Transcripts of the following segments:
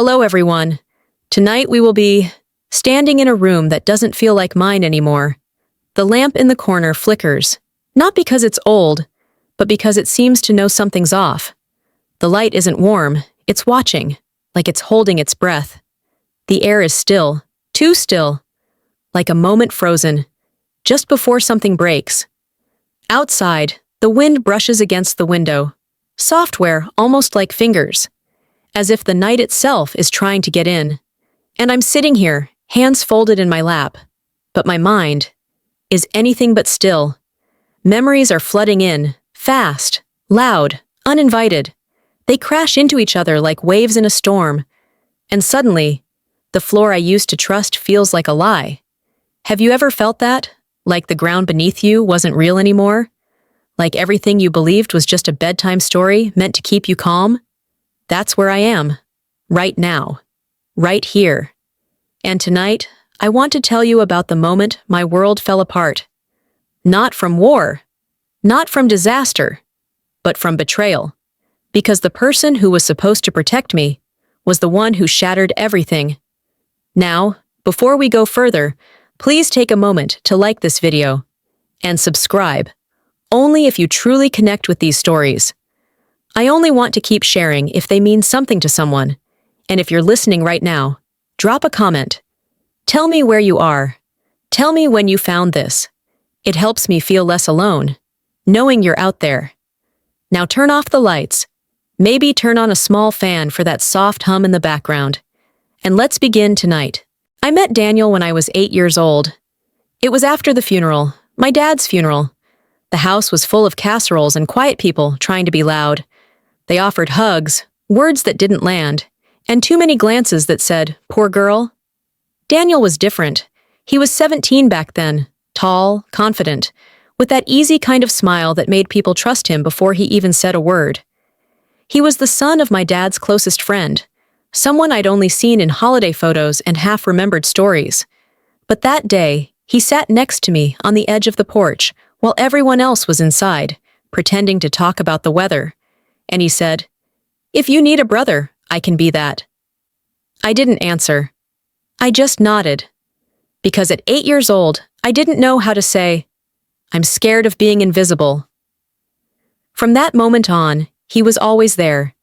Hello, everyone. Tonight we will be standing in a room that doesn't feel like mine anymore. The lamp in the corner flickers, not because it's old, but because it seems to know something's off. The light isn't warm, it's watching, like it's holding its breath. The air is still, too still, like a moment frozen, just before something breaks. Outside, the wind brushes against the window, software almost like fingers, as if the night itself is trying to get in. And I'm sitting here, hands folded in my lap, but my mind is anything but still. Memories are flooding in, fast, loud, uninvited. They crash into each other like waves in a storm, and suddenly, the floor I used to trust feels like a lie. Have you ever felt that? Like the ground beneath you wasn't real anymore? Like everything you believed was just a bedtime story meant to keep you calm? That's where I am, right now, right here. And tonight, I want to tell you about the moment my world fell apart. Not from war, not from disaster, but from betrayal. Because the person who was supposed to protect me was the one who shattered everything. Now, before we go further, please take a moment to like this video and subscribe, only if you truly connect with these stories. I only want to keep sharing if they mean something to someone, and if you're listening right now, drop a comment. Tell me where you are. Tell me when you found this. It helps me feel less alone, knowing you're out there. Now turn off the lights. Maybe turn on a small fan for that soft hum in the background. And let's begin tonight. I met Daniel when I was 8 years old. It was after the funeral, my dad's funeral. The house was full of casseroles and quiet people trying to be loud. They offered hugs, words that didn't land, and too many glances that said, "Poor girl." Daniel was different. He was 17 back then, tall, confident, with that easy kind of smile that made people trust him before he even said a word. He was the son of my dad's closest friend, someone I'd only seen in holiday photos and half-remembered stories. But that day, he sat next to me on the edge of the porch while everyone else was inside, pretending to talk about the weather. And he said, "If you need a brother, I can be that." I didn't answer. I just nodded. Because at 8 years old, I didn't know how to say, "I'm scared of being invisible." From that moment on, he was always there.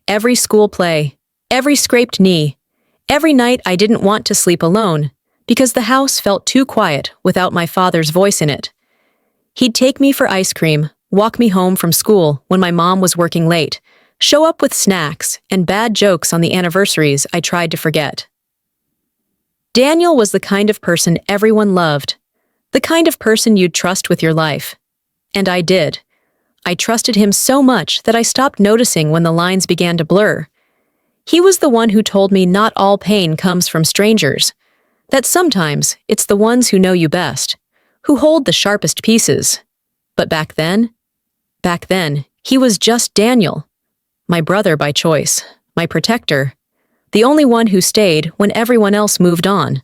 Every school play, every scraped knee, every night I didn't want to sleep alone because the house felt too quiet without my father's voice in it. He'd take me for ice cream, walk me home from school when my mom was working late, show up with snacks and bad jokes on the anniversaries I tried to forget. Daniel was the kind of person everyone loved, the kind of person you'd trust with your life. And I did. I trusted him so much that I stopped noticing when the lines began to blur. He was the one who told me not all pain comes from strangers, that sometimes it's the ones who know you best, who hold the sharpest pieces. But back then, he was just Daniel, my brother by choice, my protector, the only one who stayed when everyone else moved on.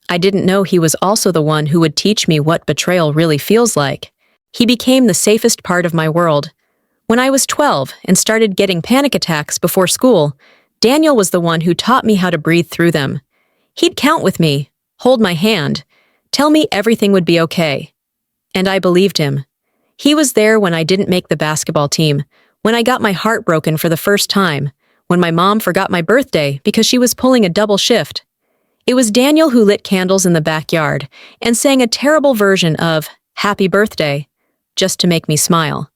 I didn't know he was also the one who would teach me what betrayal really feels like. He became the safest part of my world. When I was 12 and started getting panic attacks before school, Daniel was the one who taught me how to breathe through them. He'd count with me, hold my hand, tell me everything would be okay. And I believed him. He was there when I didn't make the basketball team, when I got my heart broken for the first time, when my mom forgot my birthday because she was pulling a double shift. It was Daniel who lit candles in the backyard and sang a terrible version of "Happy Birthday" just to make me smile.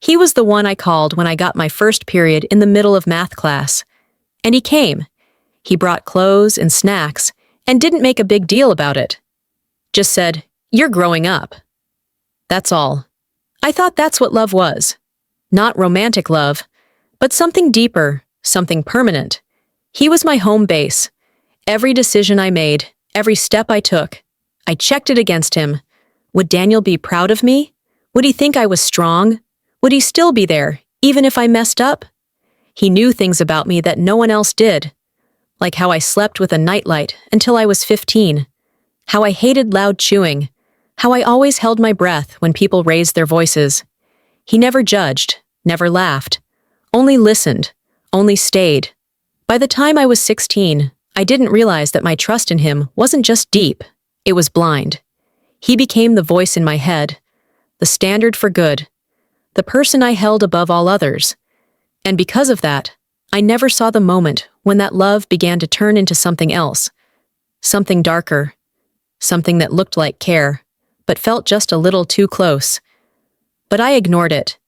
He was the one I called when I got my first period in the middle of math class. And he came. He brought clothes and snacks and didn't make a big deal about it. Just said, "You're growing up." That's all. I thought that's what love was. Not romantic love, but something deeper, something permanent. He was my home base. Every decision I made, every step I took, I checked it against him. Would Daniel be proud of me? Would he think I was strong? Would he still be there, even if I messed up? He knew things about me that no one else did, like how I slept with a nightlight until I was 15, how I hated loud chewing, how I always held my breath when people raised their voices. He never judged, never laughed, only listened, only stayed. By the time I was 16, I didn't realize that my trust in him wasn't just deep, it was blind. He became the voice in my head, the standard for good, the person I held above all others. And because of that, I never saw the moment when that love began to turn into something else, something darker, something that looked like care, but felt just a little too close. But I ignored it,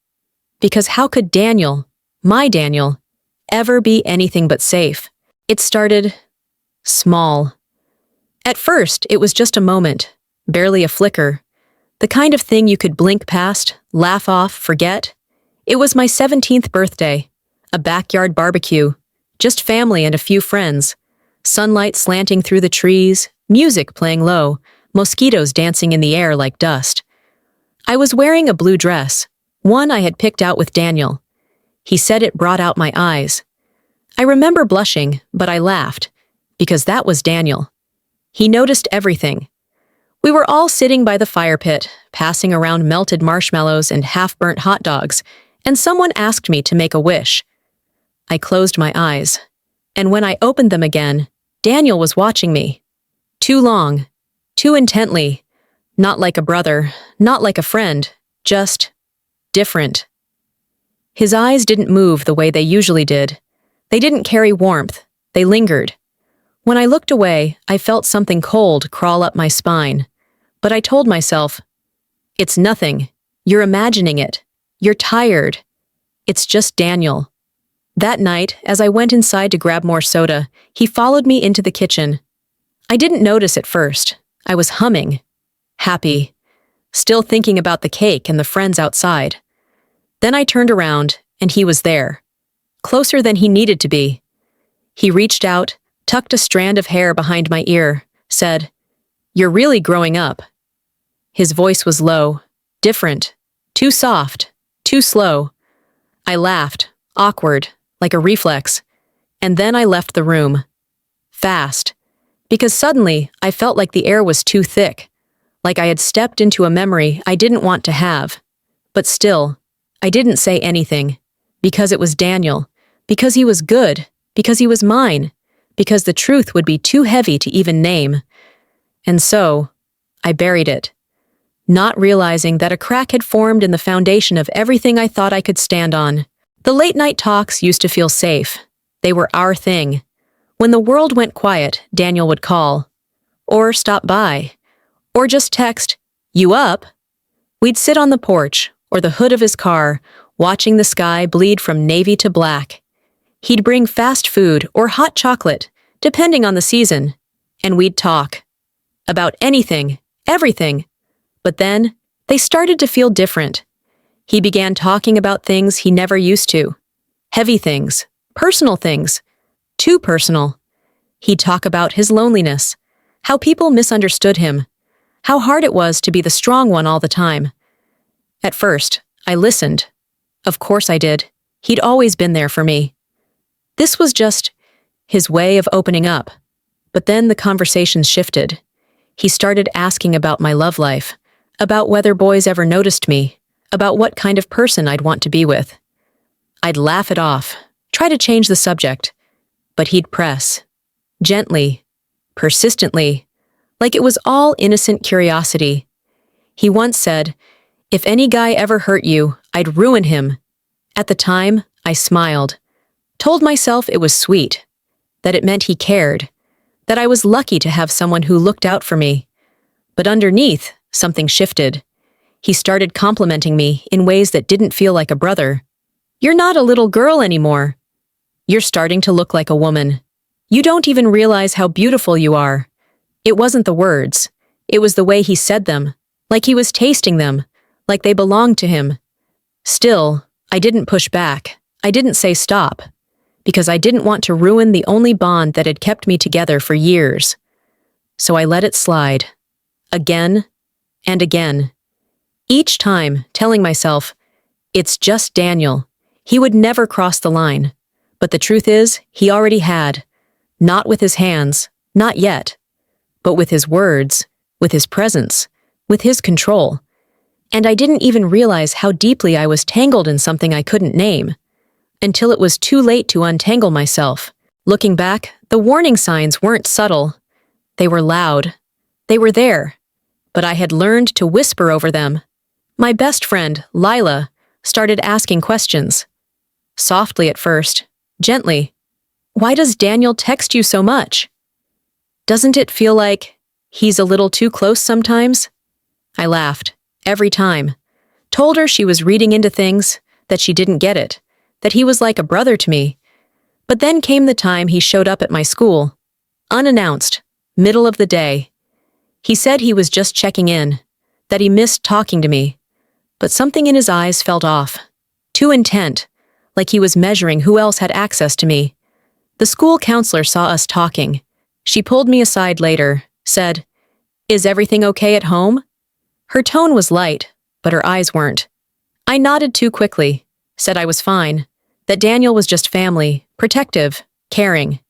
because how could Daniel, my Daniel, ever be anything but safe? It started small. At first, it was just a moment, barely a flicker, the kind of thing you could blink past, laugh off, forget. It was my 17th birthday, a backyard barbecue, just family and a few friends, sunlight slanting through the trees, music playing low, mosquitoes dancing in the air like dust. I was wearing a blue dress, one I had picked out with Daniel. He said it brought out my eyes. I remember blushing, but I laughed, because that was Daniel. He noticed everything. We were all sitting by the fire pit, passing around melted marshmallows and half-burnt hot dogs, and someone asked me to make a wish. I closed my eyes, and when I opened them again, Daniel was watching me. Too long, too intently, not like a brother, not like a friend, just different. His eyes didn't move the way they usually did. They didn't carry warmth, they lingered. When I looked away, I felt something cold crawl up my spine. But I told myself, it's nothing. You're imagining it. You're tired. It's just Daniel. That night, as I went inside to grab more soda, he followed me into the kitchen. I didn't notice at first. I was humming. Happy. Still thinking about the cake and the friends outside. Then I turned around, and he was there. Closer than he needed to be. He reached out, tucked a strand of hair behind my ear, said, "You're really growing up." His voice was low, different, too soft, too slow. I laughed, awkward, like a reflex, and then I left the room. Fast. Because suddenly, I felt like the air was too thick, like I had stepped into a memory I didn't want to have. But still, I didn't say anything, because it was Daniel, because he was good, because he was mine, because the truth would be too heavy to even name. And so, I buried it, not realizing that a crack had formed in the foundation of everything I thought I could stand on. The late-night talks used to feel safe. They were our thing. When the world went quiet, Daniel would call, or stop by, or just text, "You up?" We'd sit on the porch, or the hood of his car, watching the sky bleed from navy to black. He'd bring fast food or hot chocolate, depending on the season, and we'd talk. About anything, everything. But then, they started to feel different. He began talking about things he never used to. Heavy things, personal things, too personal. He'd talk about his loneliness, how people misunderstood him, how hard it was to be the strong one all the time. At first, I listened. Of course I did. He'd always been there for me. This was just his way of opening up. But then the conversations shifted. He started asking about my love life, about whether boys ever noticed me, about what kind of person I'd want to be with. I'd laugh it off, try to change the subject, but he'd press, gently, persistently, like it was all innocent curiosity. He once said, "If any guy ever hurt you, I'd ruin him." At the time, I smiled, told myself it was sweet, that it meant he cared, that I was lucky to have someone who looked out for me. But underneath, something shifted. He started complimenting me in ways that didn't feel like a brother. "You're not a little girl anymore. You're starting to look like a woman. You don't even realize how beautiful you are." It wasn't the words. It was the way he said them, like he was tasting them, like they belonged to him. Still, I didn't push back. I didn't say stop, because I didn't want to ruin the only bond that had kept me together for years. So I let it slide. Again and again. Each time telling myself, it's just Daniel. He would never cross the line. But the truth is, he already had. Not with his hands, not yet. But with his words, with his presence, with his control. And I didn't even realize how deeply I was tangled in something I couldn't name. Until it was too late to untangle myself. Looking back, the warning signs weren't subtle. They were loud. They were there. But I had learned to whisper over them. My best friend, Lila, started asking questions. Softly at first, gently. Why does Daniel text you so much? Doesn't it feel like he's a little too close sometimes? I laughed, every time. Told her she was reading into things, that she didn't get it, that he was like a brother to me. But then came the time he showed up at my school. Unannounced, middle of the day. He said he was just checking in, that he missed talking to me. But something in his eyes felt off. Too intent, like he was measuring who else had access to me. The school counselor saw us talking. She pulled me aside later, said, "Is everything okay at home?" Her tone was light, but her eyes weren't. I nodded too quickly, said I was fine, that Daniel was just family, protective, caring.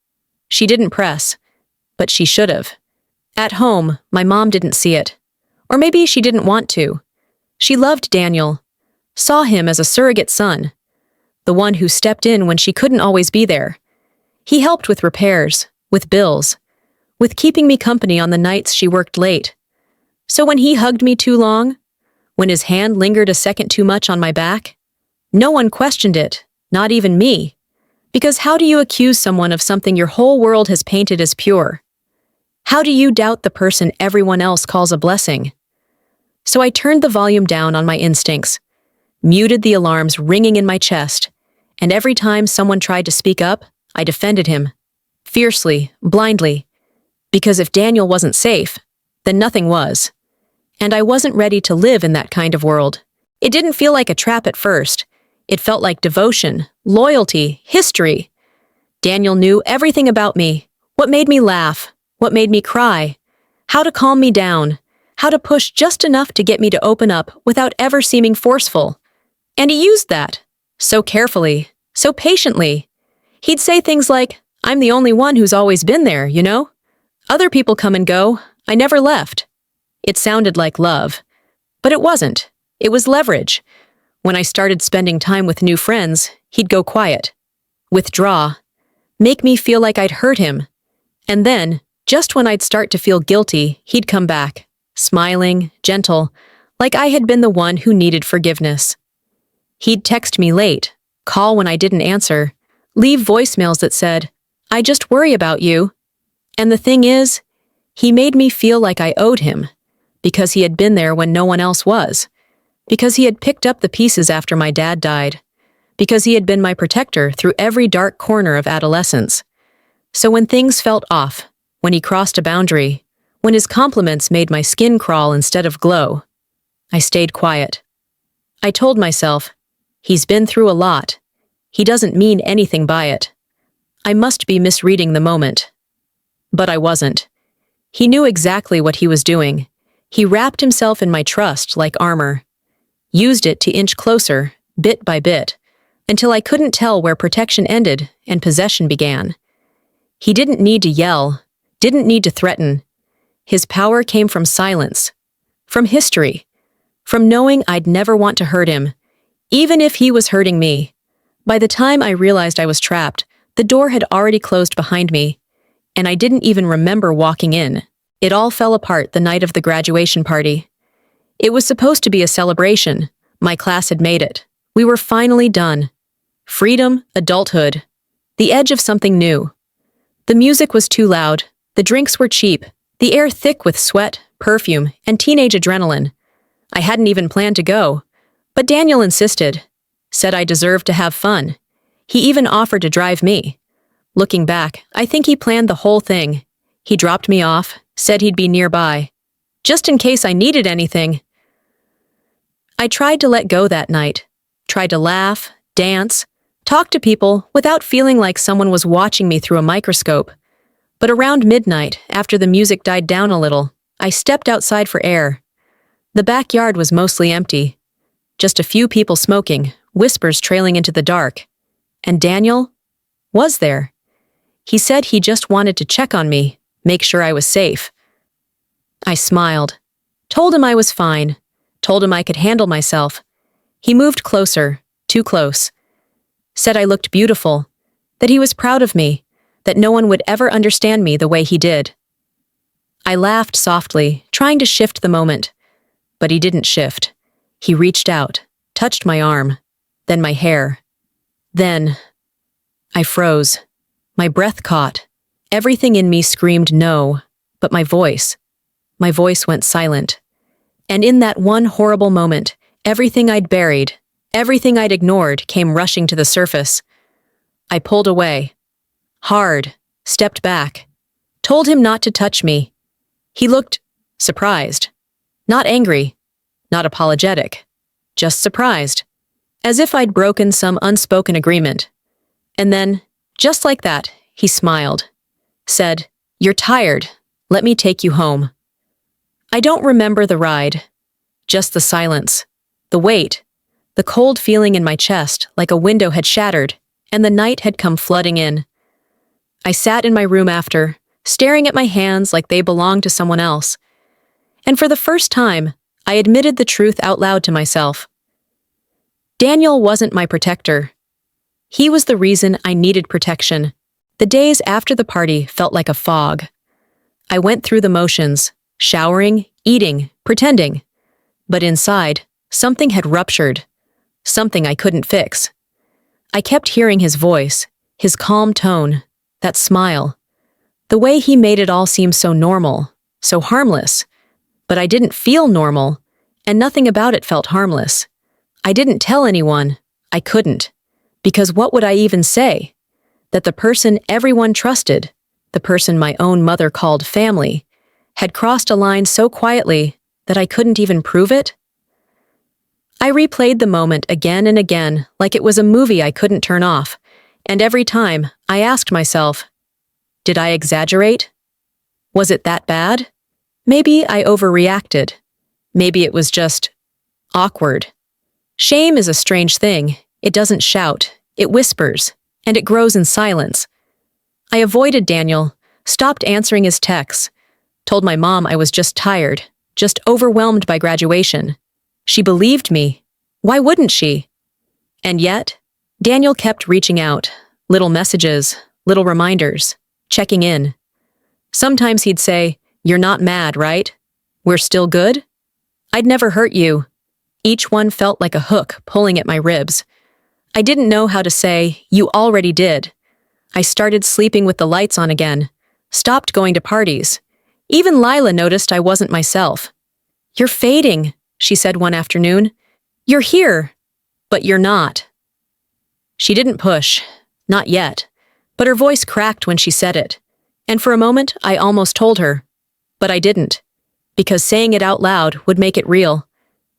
She didn't press, but she should have. At home, my mom didn't see it. Or maybe she didn't want to. She loved Daniel, saw him as a surrogate son, the one who stepped in when she couldn't always be there. He helped with repairs, with bills, with keeping me company on the nights she worked late. So when he hugged me too long, when his hand lingered a second too much on my back, no one questioned it, not even me. Because how do you accuse someone of something your whole world has painted as pure? How do you doubt the person everyone else calls a blessing? So I turned the volume down on my instincts, muted the alarms ringing in my chest, and every time someone tried to speak up, I defended him. Fiercely, blindly. Because if Daniel wasn't safe, then nothing was. And I wasn't ready to live in that kind of world. It didn't feel like a trap at first. It felt like devotion, loyalty, history. Daniel knew everything about me, what made me laugh, what made me cry, how to calm me down, how to push just enough to get me to open up without ever seeming forceful. And he used that, so carefully, so patiently. He'd say things like, "I'm the only one who's always been there, you know? Other people come and go, I never left." It sounded like love, but it wasn't. It was leverage. When I started spending time with new friends, he'd go quiet, withdraw, make me feel like I'd hurt him. And then, just when I'd start to feel guilty, he'd come back, smiling, gentle, like I had been the one who needed forgiveness. He'd text me late, call when I didn't answer, leave voicemails that said, "I just worry about you." And the thing is, he made me feel like I owed him, because he had been there when no one else was, because he had picked up the pieces after my dad died, because he had been my protector through every dark corner of adolescence. So when things felt off, when he crossed a boundary, when his compliments made my skin crawl instead of glow, I stayed quiet. I told myself, he's been through a lot. He doesn't mean anything by it. I must be misreading the moment. But I wasn't. He knew exactly what he was doing. He wrapped himself in my trust like armor, used it to inch closer, bit by bit, until I couldn't tell where protection ended and possession began. He didn't need to yell, didn't need to threaten. His power came from silence, from history, from knowing I'd never want to hurt him, even if he was hurting me. By the time I realized I was trapped, the door had already closed behind me, and I didn't even remember walking in. It all fell apart the night of the graduation party. It was supposed to be a celebration. My class had made it. We were finally done. Freedom, adulthood, the edge of something new. The music was too loud, the drinks were cheap, the air thick with sweat, perfume, and teenage adrenaline. I hadn't even planned to go, but Daniel insisted, said I deserved to have fun. He even offered to drive me. Looking back, I think he planned the whole thing. He dropped me off, said he'd be nearby, just in case I needed anything. I tried to let go that night, tried to laugh, dance, talk to people without feeling like someone was watching me through a microscope. But around midnight, after the music died down a little, I stepped outside for air. The backyard was mostly empty. Just a few people smoking, whispers trailing into the dark. And Daniel was there. He said he just wanted to check on me, make sure I was safe. I smiled, told him I was fine, told him I could handle myself. He moved closer, too close. Said I looked beautiful, that he was proud of me, that no one would ever understand me the way he did. I laughed softly, trying to shift the moment. But he didn't shift. He reached out, touched my arm, then my hair. Then I froze. My breath caught. Everything in me screamed no, but my voice went silent. And in that one horrible moment, everything I'd buried, everything I'd ignored came rushing to the surface. I pulled away. Hard, stepped back, told him not to touch me. He looked surprised. Not angry, not apologetic, just surprised, as if I'd broken some unspoken agreement. And then, just like that, he smiled, said, "You're tired. Let me take you home." I don't remember the ride, just the silence, the weight, the cold feeling in my chest like a window had shattered and the night had come flooding in. I sat in my room after, staring at my hands like they belonged to someone else. And for the first time, I admitted the truth out loud to myself. Daniel wasn't my protector. He was the reason I needed protection. The days after the party felt like a fog. I went through the motions, showering, eating, pretending. But inside, something had ruptured. Something I couldn't fix. I kept hearing his voice, his calm tone, that smile. The way he made it all seem so normal, so harmless. But I didn't feel normal, and nothing about it felt harmless. I didn't tell anyone. I couldn't. Because what would I even say? That the person everyone trusted, the person my own mother called family, had crossed a line so quietly that I couldn't even prove it? I replayed the moment again and again like it was a movie I couldn't turn off, and every time I asked myself, did I exaggerate? Was it that bad? Maybe I overreacted. Maybe it was just awkward. Shame is a strange thing. It doesn't shout, it whispers, and it grows in silence. I avoided Daniel, stopped answering his texts, told my mom I was just tired, just overwhelmed by graduation. She believed me. Why wouldn't she? And yet, Daniel kept reaching out, little messages, little reminders, checking in. Sometimes he'd say, "You're not mad, right? We're still good?" I'd never hurt you. Each one felt like a hook pulling at my ribs. I didn't know how to say, "You already did." I started sleeping with the lights on again, stopped going to parties. Even Lila noticed I wasn't myself. "You're fading," she said one afternoon. "You're here, but you're not." She didn't push, not yet, but her voice cracked when she said it. And for a moment, I almost told her. But I didn't, because saying it out loud would make it real.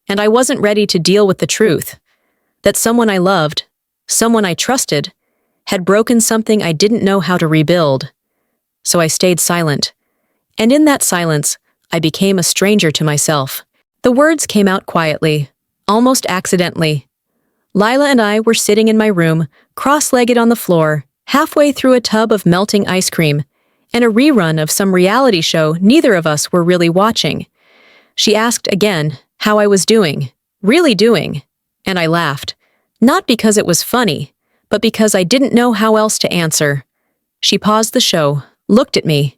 And I wasn't ready to deal with the truth, that someone I loved, someone I trusted, had broken something I didn't know how to rebuild. So I stayed silent. And in that silence, I became a stranger to myself. The words came out quietly, almost accidentally. Lila and I were sitting in my room, cross-legged on the floor, halfway through a tub of melting ice cream, and a rerun of some reality show neither of us were really watching. She asked again how I was doing, really doing, and I laughed. Not because it was funny, but because I didn't know how else to answer. She paused the show, looked at me,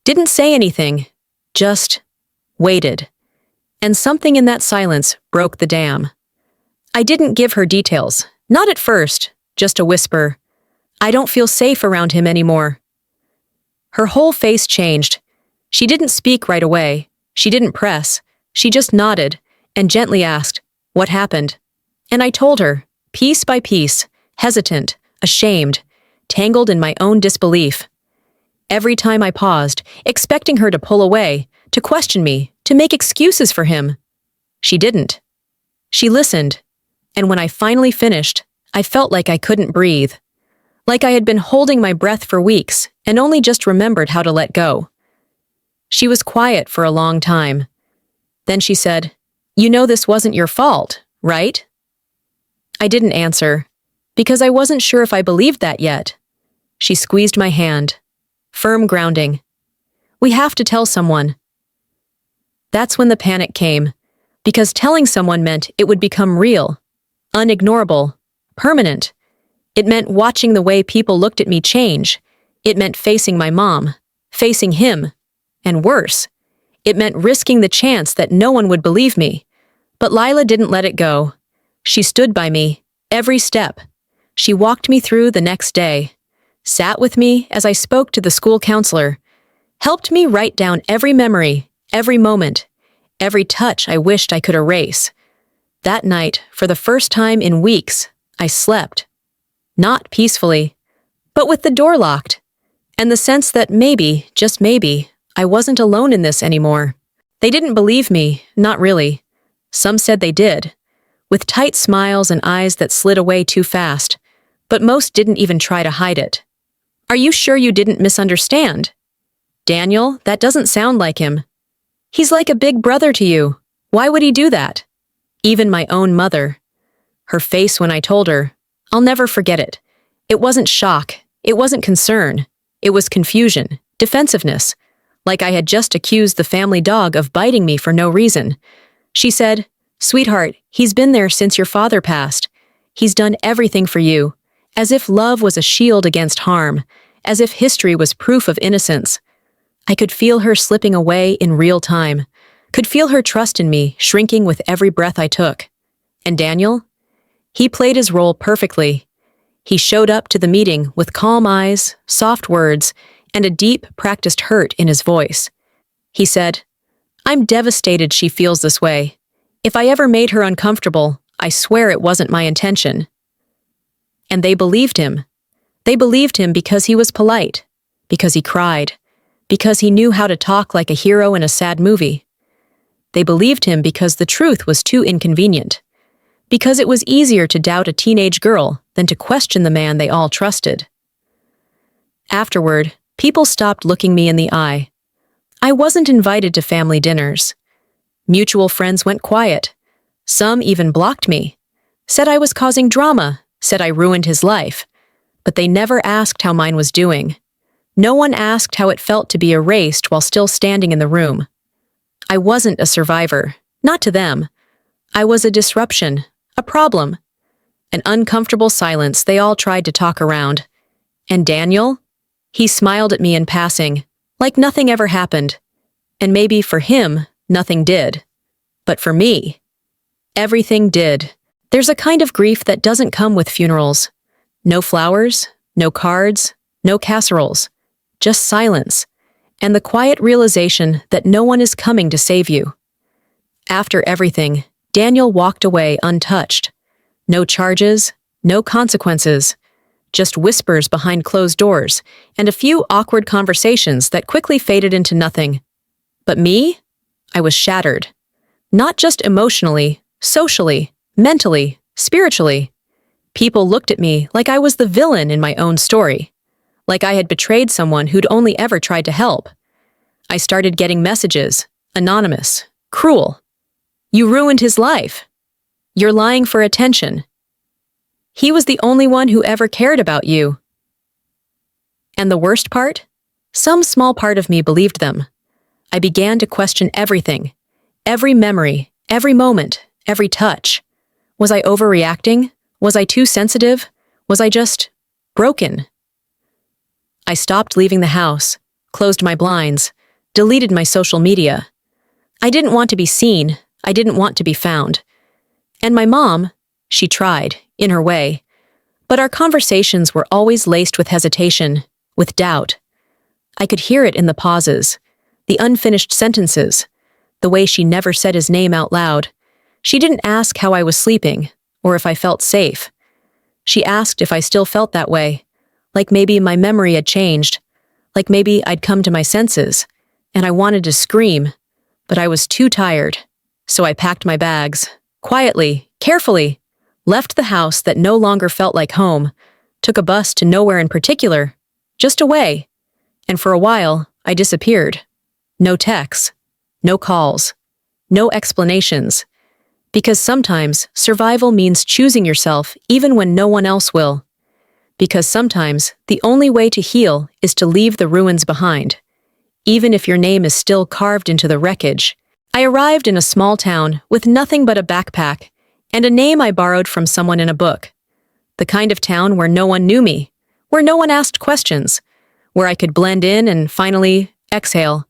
didn't say anything, just waited. And something in that silence broke the dam. I didn't give her details, not at first, just a whisper. "I don't feel safe around him anymore." Her whole face changed. She didn't speak right away. She didn't press. She just nodded and gently asked, "What happened?" And I told her, piece by piece, hesitant, ashamed, tangled in my own disbelief. Every time I paused, expecting her to pull away, to question me, to make excuses for him. She didn't. She listened, and when I finally finished, I felt like I couldn't breathe. Like I had been holding my breath for weeks and only just remembered how to let go. She was quiet for a long time. Then she said, "You know this wasn't your fault, right?" I didn't answer, because I wasn't sure if I believed that yet. She squeezed my hand. Firm grounding. "We have to tell someone." That's when the panic came, because telling someone meant it would become real, unignorable, permanent. It meant watching the way people looked at me change, It meant facing my mom, facing him, and worse, it meant risking the chance that no one would believe me. But Lila didn't let it go. She stood by me, every step. She walked me through the next day, sat with me as I spoke to the school counselor, helped me write down every memory, every moment, every touch I wished I could erase. That night, for the first time in weeks, I slept. Not peacefully, but with the door locked, and the sense that maybe, just maybe, I wasn't alone in this anymore. They didn't believe me, not really. Some said they did, with tight smiles and eyes that slid away too fast, but most didn't even try to hide it. Are you sure you didn't misunderstand? Daniel, that doesn't sound like him. He's like a big brother to you. Why would he do that? Even my own mother. Her face when I told her, I'll never forget it. It wasn't shock. It wasn't concern. It was confusion, defensiveness, like I had just accused the family dog of biting me for no reason. She said, "Sweetheart, he's been there since your father passed. He's done everything for you, as if love was a shield against harm, as if history was proof of innocence." I could feel her slipping away in real time, could feel her trust in me shrinking with every breath I took. And Daniel? He played his role perfectly. He showed up to the meeting with calm eyes, soft words, and a deep, practiced hurt in his voice. He said, "I'm devastated she feels this way. If I ever made her uncomfortable, I swear it wasn't my intention." And they believed him. They believed him because he was polite, because he cried, because he knew how to talk like a hero in a sad movie. They believed him because the truth was too inconvenient, because it was easier to doubt a teenage girl than to question the man they all trusted. Afterward, people stopped looking me in the eye. I wasn't invited to family dinners. Mutual friends went quiet. Some even blocked me, said I was causing drama, said I ruined his life. But they never asked how mine was doing. No one asked how it felt to be erased while still standing in the room. I wasn't a survivor, not to them. I was a disruption, a problem. An uncomfortable silence they all tried to talk around. And Daniel? He smiled at me in passing, like nothing ever happened. And maybe for him, nothing did. But for me, everything did. There's a kind of grief that doesn't come with funerals. No flowers, no cards, no casseroles. Just silence, and the quiet realization that no one is coming to save you. After everything, Daniel walked away untouched. No charges, no consequences, just whispers behind closed doors, and a few awkward conversations that quickly faded into nothing. But me? I was shattered. Not just emotionally, socially, mentally, spiritually. People looked at me like I was the villain in my own story, like I had betrayed someone who'd only ever tried to help. I started getting messages, anonymous, cruel. "You ruined his life. You're lying for attention. He was the only one who ever cared about you." And the worst part? Some small part of me believed them. I began to question everything, every memory, every moment, every touch. Was I overreacting? Was I too sensitive? Was I just broken? I stopped leaving the house, closed my blinds, deleted my social media. I didn't want to be seen. I didn't want to be found. And my mom, she tried, in her way. But our conversations were always laced with hesitation, with doubt. I could hear it in the pauses, the unfinished sentences, the way she never said his name out loud. She didn't ask how I was sleeping, or if I felt safe. She asked if I still felt that way, like maybe my memory had changed, like maybe I'd come to my senses, and I wanted to scream, but I was too tired. So I packed my bags, quietly, carefully, left the house that no longer felt like home, took a bus to nowhere in particular, just away, and for a while, I disappeared. No texts, no calls, no explanations, because sometimes survival means choosing yourself even when no one else will. Because sometimes the only way to heal is to leave the ruins behind, even if your name is still carved into the wreckage. I arrived in a small town with nothing but a backpack and a name I borrowed from someone in a book. The kind of town where no one knew me, where no one asked questions, where I could blend in and finally exhale.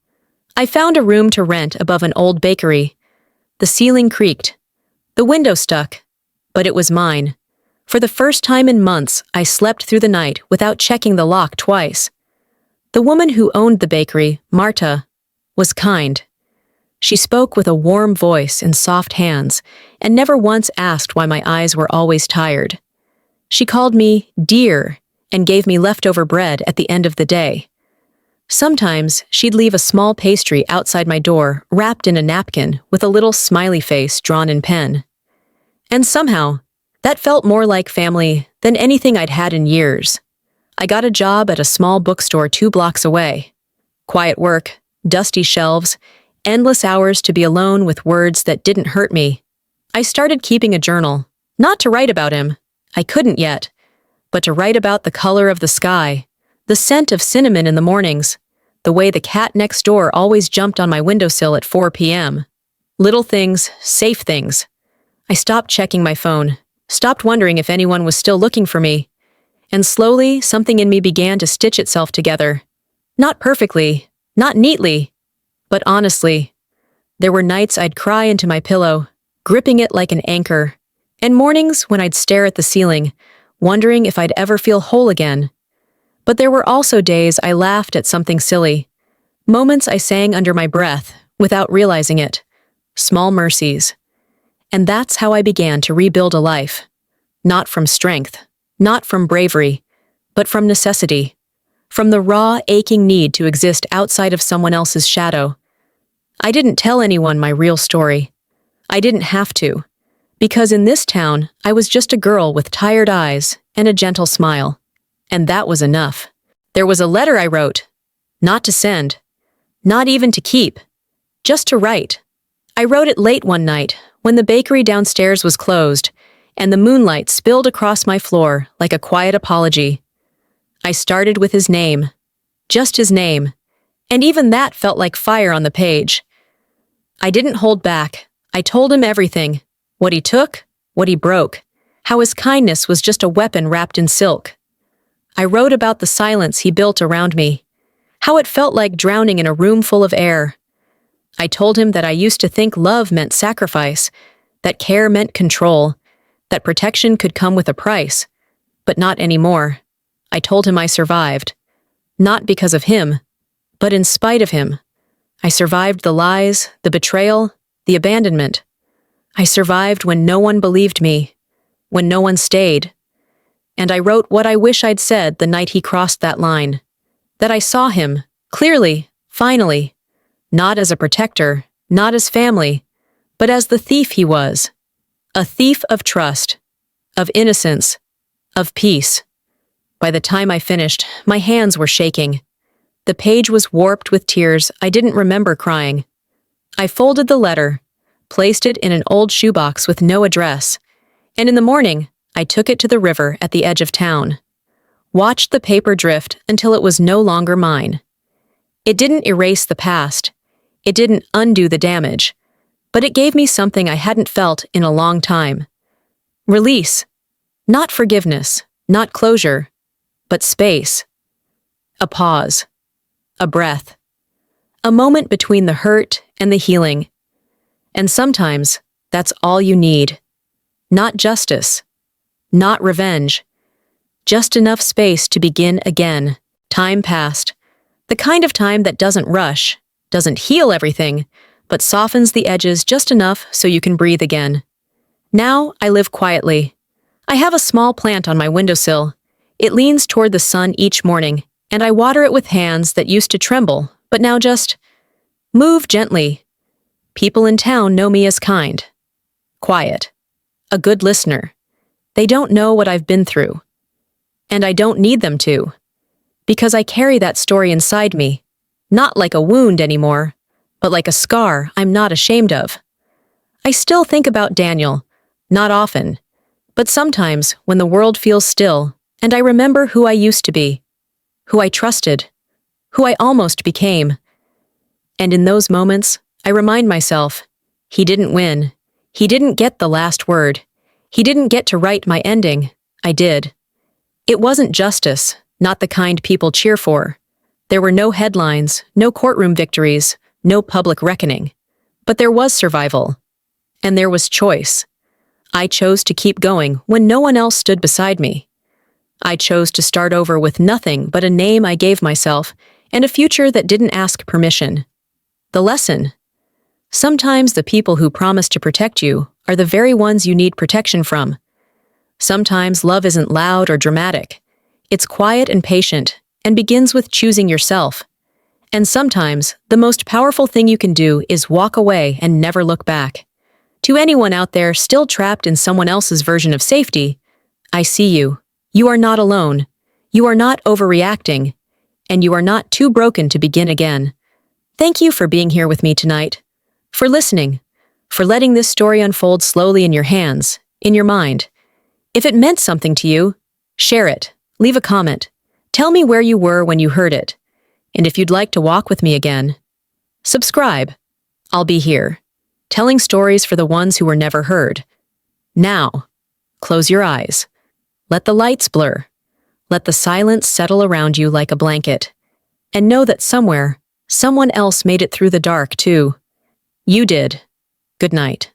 I found a room to rent above an old bakery. The ceiling creaked. The window stuck. But it was mine. For the first time in months, I slept through the night without checking the lock twice. The woman who owned the bakery, Marta, was kind. She spoke with a warm voice and soft hands, and never once asked why my eyes were always tired. She called me dear and gave me leftover bread at the end of the day. Sometimes she'd leave a small pastry outside my door wrapped in a napkin with a little smiley face drawn in pen. And somehow, that felt more like family than anything I'd had in years. I got a job at a small bookstore 2 blocks away. Quiet work, dusty shelves, endless hours to be alone with words that didn't hurt me. I started keeping a journal, not to write about him, I couldn't yet, but to write about the color of the sky, the scent of cinnamon in the mornings, the way the cat next door always jumped on my windowsill at 4 p.m. Little things, safe things. I stopped checking my phone, stopped wondering if anyone was still looking for me, and slowly something in me began to stitch itself together. Not perfectly, not neatly, but honestly. There were nights I'd cry into my pillow, gripping it like an anchor, and mornings when I'd stare at the ceiling, wondering if I'd ever feel whole again. But there were also days I laughed at something silly, moments I sang under my breath without realizing it, small mercies. And that's how I began to rebuild a life. Not from strength, not from bravery, but from necessity, from the raw, aching need to exist outside of someone else's shadow. I didn't tell anyone my real story. I didn't have to, because in this town, I was just a girl with tired eyes and a gentle smile. And that was enough. There was a letter I wrote, not to send, not even to keep, just to write. I wrote it late one night when the bakery downstairs was closed and the moonlight spilled across my floor like a quiet apology. I started with his name, just his name, and even that felt like fire on the page. I didn't hold back. I told him everything, what he took, what he broke, how his kindness was just a weapon wrapped in silk. I wrote about the silence he built around me, how it felt like drowning in a room full of air. I told him that I used to think love meant sacrifice, that care meant control, that protection could come with a price, but not anymore. I told him I survived, not because of him, but in spite of him. I survived the lies, the betrayal, the abandonment. I survived when no one believed me, when no one stayed. And I wrote what I wish I'd said the night he crossed that line, that I saw him, clearly, finally, not as a protector, not as family, but as the thief he was. A thief of trust, of innocence, of peace. By the time I finished, my hands were shaking. The page was warped with tears I didn't remember crying. I folded the letter, placed it in an old shoebox with no address, and in the morning, I took it to the river at the edge of town. Watched the paper drift until it was no longer mine. It didn't erase the past. It didn't undo the damage. But it gave me something I hadn't felt in a long time. Release. Not forgiveness, not closure, but space. A pause. A breath. A moment between the hurt and the healing. And sometimes, that's all you need. Not justice. Not revenge. Just enough space to begin again. Time passed. The kind of time that doesn't rush, doesn't heal everything, but softens the edges just enough so you can breathe again. Now I live quietly. I have a small plant on my windowsill. It leans toward the sun each morning, and I water it with hands that used to tremble, but now just move gently. People in town know me as kind, quiet, a good listener. They don't know what I've been through. And I don't need them to, because I carry that story inside me, not like a wound anymore, but like a scar I'm not ashamed of. I still think about Daniel, not often, but sometimes when the world feels still and I remember who I used to be, who I trusted, who I almost became. And in those moments, I remind myself, he didn't win. He didn't get the last word. He didn't get to write my ending. I did. It wasn't justice, not the kind people cheer for. There were no headlines, no courtroom victories, no public reckoning. But there was survival. And there was choice. I chose to keep going when no one else stood beside me. I chose to start over with nothing but a name I gave myself and a future that didn't ask permission. The lesson: sometimes the people who promise to protect you are the very ones you need protection from. Sometimes love isn't loud or dramatic. It's quiet and patient and begins with choosing yourself. And sometimes the most powerful thing you can do is walk away and never look back. To anyone out there still trapped in someone else's version of safety, I see you. You are not alone. You are not overreacting. And you are not too broken to begin again. Thank you for being here with me tonight. For listening. For letting this story unfold slowly in your hands, in your mind. If it meant something to you, share it. Leave a comment. Tell me where you were when you heard it. And if you'd like to walk with me again, subscribe. I'll be here, telling stories for the ones who were never heard. Now, close your eyes. Let the lights blur. Let the silence settle around you like a blanket. And know that somewhere, someone else made it through the dark too. You did. Good night.